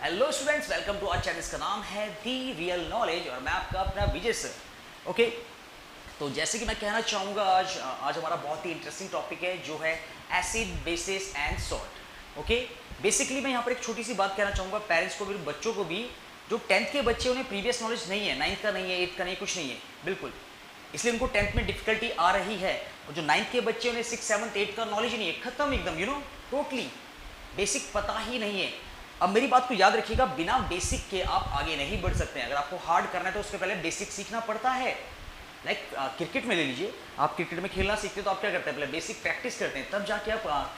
Hello students, welcome to our channel. इसका नाम है दी रियल नॉलेज और मैं आपका अपना विजय सर। ओके, तो जैसे कि मैं कहना चाहूँगा आज हमारा बहुत ही इंटरेस्टिंग टॉपिक है जो है acid, basis and salt. Okay, basically मैं यहाँ पर एक छोटी सी बात कहना चाहूँगा पेरेंट्स को भी, बच्चों को भी। जो 10th के बच्चे उन्हें प्रीवियस नॉलेज नहीं है, 9th का नहीं है, 8th का नहीं, कुछ नहीं है बिल्कुल, इसलिए उनको 10th में डिफिकल्टी आ रही है। और जो 9th के बच्चे उन्हें 6th 7th 8th का नॉलेज ही नहीं है, खत्म एकदम, टोटली बेसिक पता ही नहीं है। अब मेरी बात को याद रखिएगा, बिना बेसिक के आप आगे नहीं बढ़ सकते हैं। अगर आपको हार्ड करना है तो उसके पहले बेसिक सीखना पड़ता है। लाइक क्रिकेट में ले लीजिए, आप क्रिकेट में खेलना सीखते हो तो आप क्या करते हैं, पहले बेसिक प्रैक्टिस करते हैं, तब जाके आप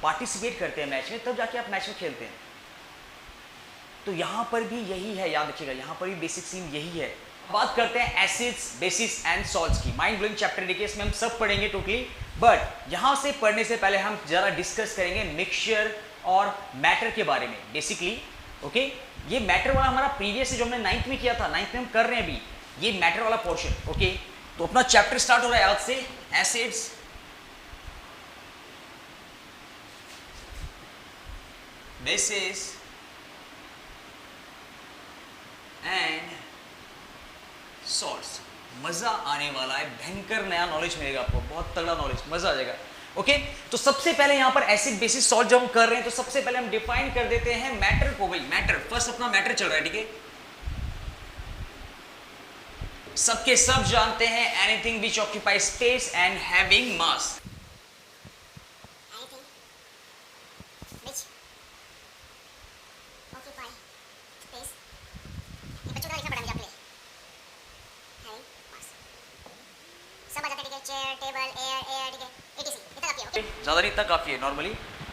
पार्टिसिपेट करते हैं मैच में, तब जाके आप मैच में खेलते हैं। तो यहाँ पर भी यही है, याद रखिएगा, यहाँ पर भी बेसिक सीन यही है। बात करते हैं एसिड्स, बेसिस एंड सॉल्ट्स की। माइंड ब्लोइंग चैप्टर देखिए, इसमें हम सब पढ़ेंगे टोटली, बट यहाँ से पढ़ने से पहले हम जरा डिस्कस करेंगे मिक्सचर और मैटर के बारे में बेसिकली। ओके, ये मैटर वाला हमारा प्रीवियस जो हमने 9th में किया था, 9th में हम कर रहे हैं अभी ये मैटर वाला पोर्शन। ओके, तो अपना चैप्टर स्टार्ट हो रहा है आज से, एसिड्स, बेसिस एंड सॉल्ट्स। मजा आने वाला है, भयंकर नया नॉलेज मिलेगा आपको, बहुत तगड़ा नॉलेज, मजा आ जाएगा। ओके, तो सबसे पहले यहां पर एसिड, बेसिस, सॉल्ट जब हम कर रहे हैं तो सबसे पहले हम डिफाइन कर देते हैं मैटर को। भाई मैटर फर्स्ट, अपना मैटर चल रहा है, ठीक है। सबके सब जानते हैं anything which occupy space and having mass. ज्यादा नहीं, इतना काफी है नॉर्मली।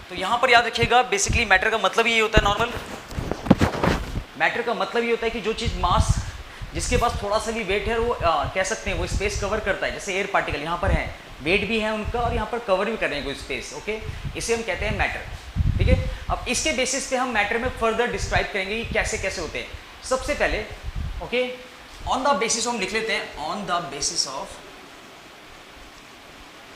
तो यहां पर याद रखिएगा, बेसिकली मैटर का मतलब ये होता है, नॉर्मल मैटर का मतलब ये होता है कि जो चीज मास, जिसके पास थोड़ा सा भी वेट है, वो कह सकते हैं वो स्पेस कवर करता है। जैसे एयर पार्टिकल यहाँ पर है, वेट भी है उनका और यहाँ पर कवर भी कर रहे हैं कोई स्पेस। ओके, इसे हम कहते हैं मैटर, ठीक है। अब इसके बेसिस पे हम मैटर में फर्दर डिस्क्राइब करेंगे कि कैसे कैसे होते हैं। सबसे पहले ओके, ऑन द बेसिस हम लिख लेते हैं, ऑन द बेसिस ऑफ,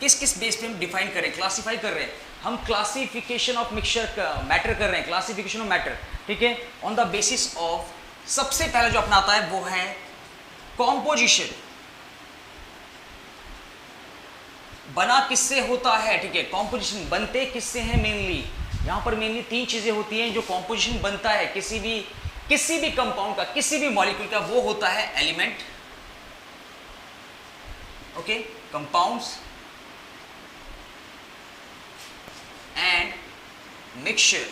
किस किस बेस पे हम डिफाइन करें, क्लासिफाई कर रहे हैं हम, क्लासिफिकेशन ऑफ मिक्सचर मैटर कर रहे हैं, क्लासिफिकेशन ऑफ मैटर, ठीक है। ऑन द बेसिस ऑफ, सबसे पहला जो अपना आता है वो है कॉम्पोजिशन। बना किससे होता है, ठीक है। कॉम्पोजिशन बनते किससे हैं मेनली, यहां पर मेनली 3 चीजें होती हैं जो कॉम्पोजिशन बनता है किसी भी कंपाउंड का, किसी भी मॉलिक्यूल का। वो होता है element, okay, compounds and mixture.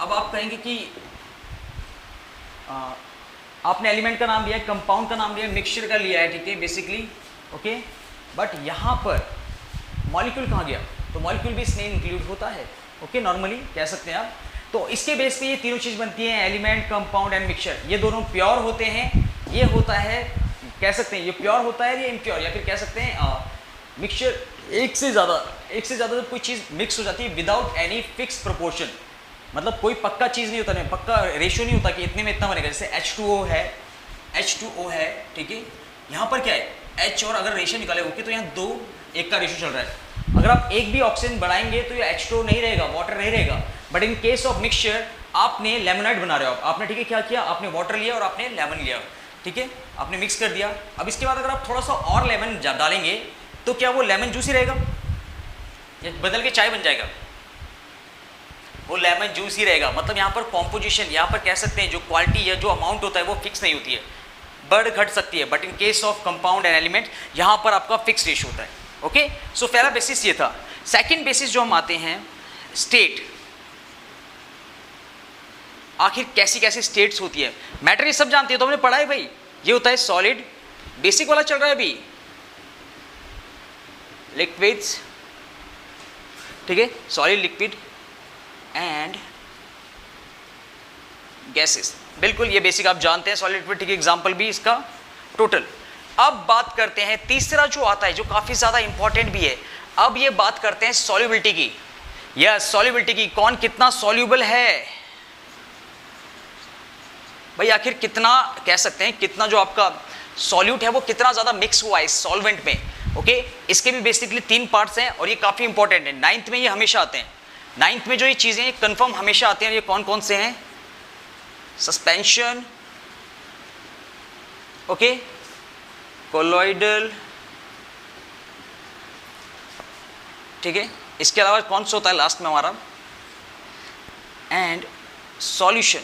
अब आप कहेंगे कि आपने एलिमेंट का नाम लिया है, कंपाउंड का नाम लिया है, मिक्सचर का लिया है, ठीक है, बेसिकली। ओके, बट यहां पर मॉलिक्यूल कहां गया, तो मॉलिक्यूल भी इसमें इंक्लूड होता है। ओके, नॉर्मली कह सकते हैं आप। तो इसके बेस पे ये तीनों चीज बनती हैं, एलिमेंट, कंपाउंड एंड मिक्सचर। ये दोनों प्योर होते हैं, ये होता है, कह सकते हैं ये प्योर होता है, ये इम्प्योर, या फिर कह सकते हैं मिक्सचर एक से ज़्यादा जब कोई चीज़ मिक्स हो जाती है विदाउट एनी फिक्स प्रोपोर्शन, मतलब कोई पक्का चीज़ नहीं होता, नहीं पक्का रेशियो नहीं होता कि इतने में इतना बनेगा। जैसे H2O है, ठीक है। यहाँ पर क्या है, H, और अगर रेशियो निकाले ओके, तो यहाँ 2:1 का रेशियो चल रहा है। अगर आप एक भी ऑक्सीजन बढ़ाएंगे तो ये H2O नहीं रहेगा, वाटर नहीं रहेगा। But in case of mixture, आपने लेमोनाइड बना रहे हो आपने, ठीक है, क्या किया आपने, वाटर लिया और आपने लेमन लिया, ठीक है, आपने मिक्स कर दिया। अब इसके बाद अगर आप थोड़ा सा और लेमन डालेंगे तो क्या वो लेमन जूस ही रहेगा या बदल के चाय बन जाएगा, वो लेमन जूस ही रहेगा। मतलब यहाँ पर कॉम्पोजिशन, यहाँ पर कह सकते हैं जो क्वालिटी या जो अमाउंट होता है वो फिक्स नहीं होती है, बढ़ घट सकती है। But in case of compound and element यहाँ पर आपका फिक्स रेशियो होता है। ओके, सो पहला बेसिस ये था। सेकंड बेसिस जो हम आते हैं, स्टेट। आखिर कैसी कैसी स्टेट्स होती है, मैटर ये सब जानते हैं, तो हमने पढ़ा है भाई। ये होता है सॉलिड, बेसिक वाला चल रहा है अभी, लिक्विड्स, ठीक है, सॉलिड, लिक्विड एंड गैसेस। बिल्कुल ये बेसिक आप जानते हैं, सॉलिड, लिक्विड, ठीक है, एग्जांपल भी इसका टोटल। अब बात करते हैं तीसरा जो आता है, जो काफी ज्यादा इंपॉर्टेंट भी है। अब ये बात करते हैं सॉल्युबिलिटी की। यस, सॉल्युबिलिटी की, कौन कितना सॉल्युबल है भाई, आखिर कितना, कह सकते हैं कितना जो आपका सॉल्यूट है वो कितना ज्यादा मिक्स हुआ है इस सॉल्वेंट में। ओके, इसके भी बेसिकली 3 पार्ट्स हैं और ये काफी इंपॉर्टेंट है, 9th में ये हमेशा आते हैं। नाइन्थ में जो ये चीजें कंफर्म हमेशा आती हैं, ये कौन कौन से हैं? सस्पेंशन, ओके, कोलॉइडल, ठीक है, इसके अलावा कौन सा होता है लास्ट में हमारा? And solution,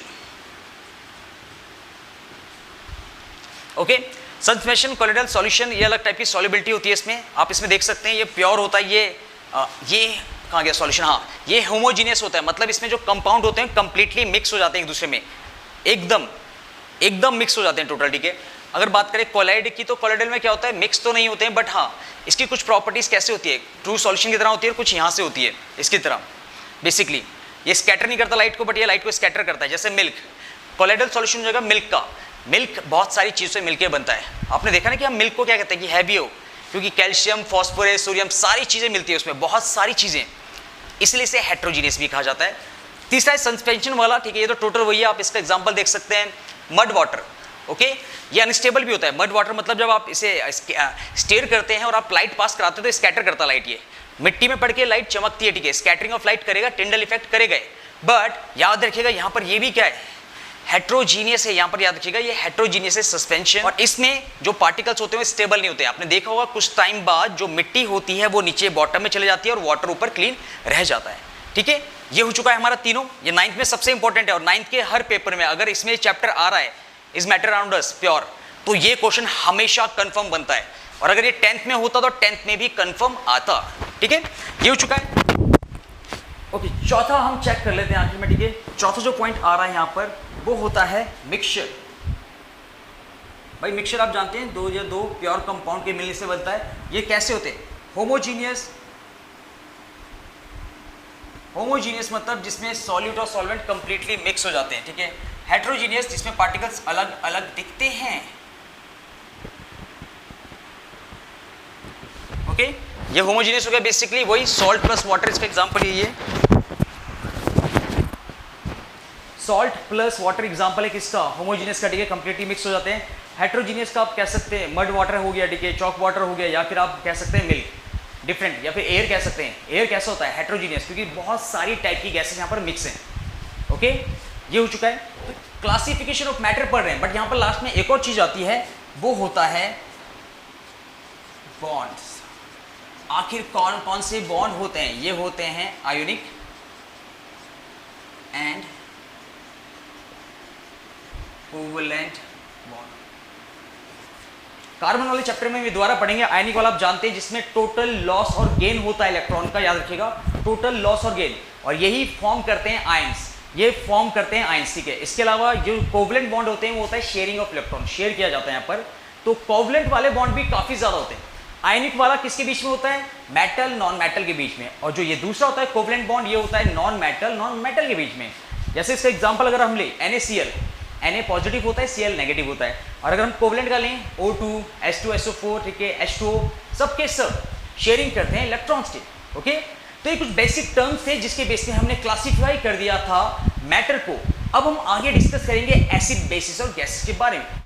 okay. Suspension, colloidal, solution, ये अलग टाइप की सॉल्युबिलिटी होती है इसमें, आप इसमें देख सकते हैं ये प्योर होता है, ये कहाँ गया सॉल्यूशन, हाँ ये होमोजीनियस होता है, मतलब इसमें जो कंपाउंड होते हैं कंप्लीटली मिक्स हो जाते हैं एक दूसरे में, एकदम मिक्स हो जाते हैं टोटल, ठीक है। अगर बात करें कोलाइड की, तो कोलाइडल में क्या होता है, मिक्स तो नहीं होते हैं, बट हाँ इसकी कुछ प्रॉपर्टीज कैसे होती है, ट्रू सॉल्यूशन की तरह होती है, कुछ यहाँ से होती है इसकी तरह। बेसिकली ये स्कैटर नहीं करता लाइट को, बट ये लाइट को स्कैटर करता है, जैसे मिल्क। कोलाइडल सॉल्यूशन हो जाएगा मिल्क का, मिल्क बहुत सारी चीज़ों से मिलकर बनता है। आपने देखा ना कि हम मिल्क को क्या कहते हैं कि हैवी हो, क्योंकि कैल्शियम, फॉस्फोरस, सोडियम सारी चीज़ें मिलती है उसमें, बहुत सारी चीज़ें, इसलिए इसे हेट्रोजीनियस भी कहा जाता है। तीसरा है सस्पेंशन वाला, ठीक है, ये तो टोटल वही है, आप इसका एग्जांपल देख सकते हैं मड वाटर, ओके। ये अनस्टेबल भी होता है मड वाटर, मतलब जब आप इसे स्टेयर करते हैं और आप लाइट पास कराते हो तो स्कैटर करता लाइट, ये मिट्टी में पड़ के लाइट चमकती है, ठीक है, स्कैटरिंग ऑफ लाइट करेगा, टिंडल इफेक्ट करेगा, बट याद रखिएगा यहाँ पर ये भी क्या है, हेट्रोजीनियस है, यहाँ पर याद रखिएगा ये हेट्रोजीनियस है सस्पेंशन, और इसमें जो पार्टिकल्स होते हैं वो स्टेबल नहीं होते। आपने देखा होगा कुछ टाइम बाद जो मिट्टी होती है वो नीचे बॉटम में चले जाती है और वाटर ऊपर क्लीन रह जाता है, ठीक है। ये हो चुका है हमारा तीनों, ये 9th में सबसे इंपॉर्टेंट है, और 9th के हर पेपर में अगर इसमें चैप्टर आ रहा है is matter around us pure, तो ये क्वेश्चन हमेशा कंफर्म बनता है, और अगर ये 10th में होता तो 10th में भी कंफर्म आता, ठीक है। ये हो चुका है, ओके। चौथा हम चेक कर लेते हैं आखिर में, ठीक है। चौथा जो पॉइंट आ रहा है यहाँ पर वो होता है मिक्सचर। भाई मिक्सचर आप जानते हैं दो प्योर कंपाउंड के मिलने से बनता है। ये कैसे होते हैं? होमोजीनियस मतलब जिसमें सॉल्यूट और सॉल्वेंट कंप्लीटली मिक्स हो जाते हैं, ठीक है। हेट्रोजीनियस जिसमें पार्टिकल्स अलग अलग दिखते हैं, ओके। ये होमोजीनियस हो गया, बेसिकली वही सॉल्ट प्लस वाटर, इसका एग्जांपल यही है, सॉल्ट प्लस वाटर एग्जांपल है किसका? होमोजीनियस का, ठीक है, कंप्लीटली मिक्स हो जाते हैं। हेट्रोजीनियस का आप कह सकते हैं मड वाटर हो गया, ठीक है, चॉक वाटर हो गया, या फिर आप कह सकते हैं मिल्क, डिफरेंट, या फिर एयर कह सकते हैं। एयर कैसा होता है? हेट्रोजीनियस, क्योंकि बहुत सारी टाइप की गैसेस यहाँ पर मिक्स हैं, ओके। ये हो चुका है। तो क्लासिफिकेशन ऑफ मैटर पढ़ रहे हैं, बट यहाँ पर लास्ट में एक और चीज आती है, वो होता है बॉन्ड्स। आखिर कौन कौन से बॉन्ड होते हैं? ये होते हैं ionic and covalent bond. Carbon वाले चैप्टर में भी दोबारा पढ़ेंगे। आयनिक वाला आप जानते हैं, जिसमें टोटल लॉस और गेन होता है इलेक्ट्रॉन का, याद रखिएगा, टोटल लॉस और गेन, और यही फॉर्म करते हैं आयंस, ये फॉर्म करते हैं आयंस, ठीक है। इसके अलावा जो कोवलेंट बॉन्ड होते हैं वो होता है शेयरिंग ऑफ इलेक्ट्रॉन, शेयर किया जाता है यहाँ पर। तो कोवलेंट वाले बॉन्ड भी काफी ज्यादा होते हैं। आयनिक वाला किसके बीच में होता है? मेटल नॉन मेटल के बीच में, और जो ये दूसरा होता है कोवलेंट बॉन्ड, ये होता है नॉन मेटल के बीच में। जैसे इसका एग्जांपल अगर हम ले NaCl, Na पॉजिटिव होता है, Cl नेगेटिव होता है, और अगर हम कोवलेंट का लें O2, H2SO4, ठीक है, H2O, सबके सब शेयरिंग करते हैं इलेक्ट्रॉन्स के, ओके। तो ये कुछ बेसिक टर्म्स थे जिसके बेस पे हमने क्लासिफाई कर दिया था मैटर को। अब हम आगे डिस्कस करेंगे एसिड, बेसिस और गैसेस के बारे में।